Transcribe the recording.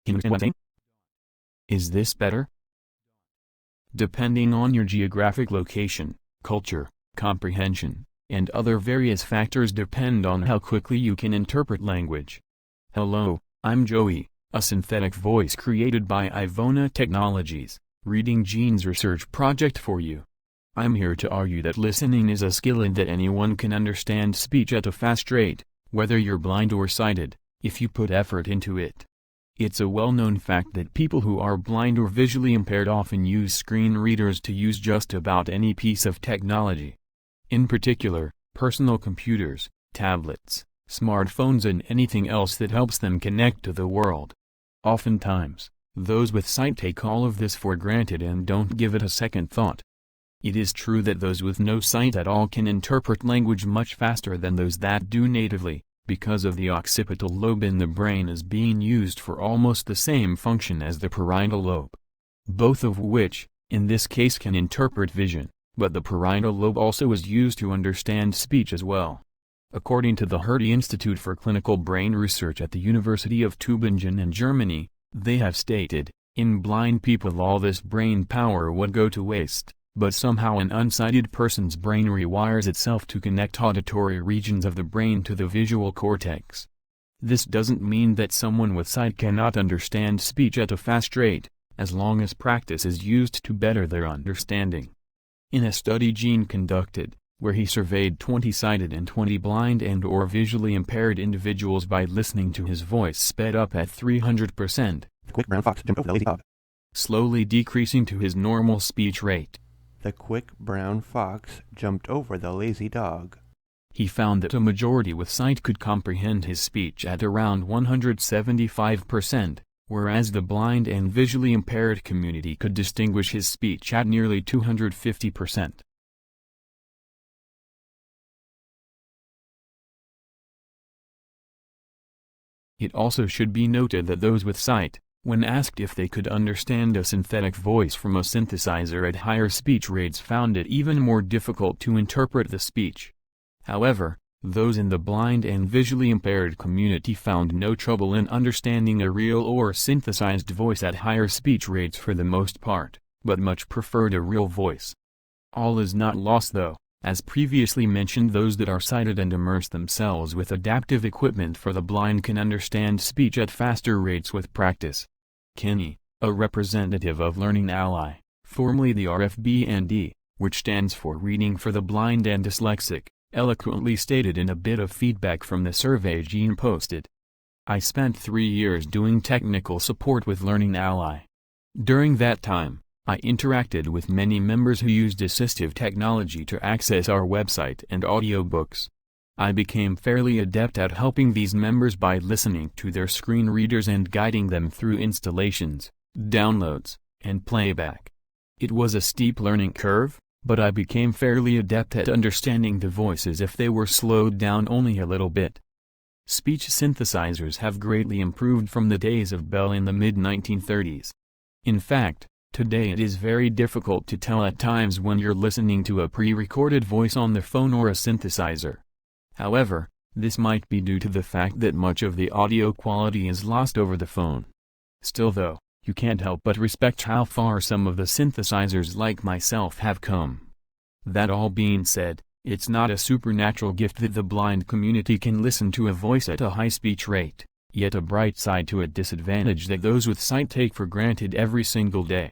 Can you understand what I'm saying? Is this better? Depending on your geographic location, culture, comprehension, and other various factors depend on how quickly you can interpret language. Hello, I'm Joey, a synthetic voice created by Ivona Technologies, reading genes research project for you. I'm here to argue that listening is a skill and that anyone can understand speech at a fast rate, whether you're blind or sighted, if you put effort into it. It's a well-known fact that people who are blind or visually impaired often use screen readers to use just about any piece of technology. In particular, personal computers, tablets, smartphones and anything else that helps them connect to the world. Oftentimes, those with sight take all of this for granted and don't give it a second thought. It is true that those with no sight at all can interpret language much faster than those that do natively, because of the occipital lobe in the brain is being used for almost the same function as the parietal lobe. Both of which, in this case, can interpret vision, but the parietal lobe also is used to understand speech as well. According to the Hertie Institute for Clinical Brain Research at the University of Tübingen in Germany, they have stated, in blind people all this brain power would go to waste. But somehow an unsighted person's brain rewires itself to connect auditory regions of the brain to the visual cortex. This doesn't mean that someone with sight cannot understand speech at a fast rate, as long as practice is used to better their understanding. In a study Gene conducted, where he surveyed 20 sighted and 20 blind and or visually impaired individuals by listening to his voice sped up at 300%, The quick brown fox jumped over the lazy dog. slowly decreasing to his normal speech rate. The quick brown fox jumped over the lazy dog. He found that a majority with sight could comprehend his speech at around 175%, whereas the blind and visually impaired community could distinguish his speech at nearly 250%. It also should be noted that those with sight, when asked if they could understand a synthetic voice from a synthesizer at higher speech rates, found it even more difficult to interpret the speech. However, those in the blind and visually impaired community found no trouble in understanding a real or synthesized voice at higher speech rates for the most part, but much preferred a real voice. All is not lost though, as previously mentioned, those that are sighted and immerse themselves with adaptive equipment for the blind can understand speech at faster rates with practice. Kinney, a representative of Learning Ally, formerly the RFB&D, which stands for Reading for the Blind and Dyslexic, eloquently stated in a bit of feedback from the survey Gene posted. I spent 3 years doing technical support with Learning Ally. During that time, I interacted with many members who used assistive technology to access our website and audiobooks. I became fairly adept at helping these members by listening to their screen readers and guiding them through installations, downloads, and playback. It was a steep learning curve, but I became fairly adept at understanding the voices if they were slowed down only a little bit. Speech synthesizers have greatly improved from the days of Bell in the mid-1930s. In fact, today it is very difficult to tell at times when you're listening to a pre-recorded voice on the phone or a synthesizer. However, this might be due to the fact that much of the audio quality is lost over the phone. Still though, you can't help but respect how far some of the synthesizers like myself have come. That all being said, it's not a supernatural gift that the blind community can listen to a voice at a high speech rate, yet a bright side to a disadvantage that those with sight take for granted every single day.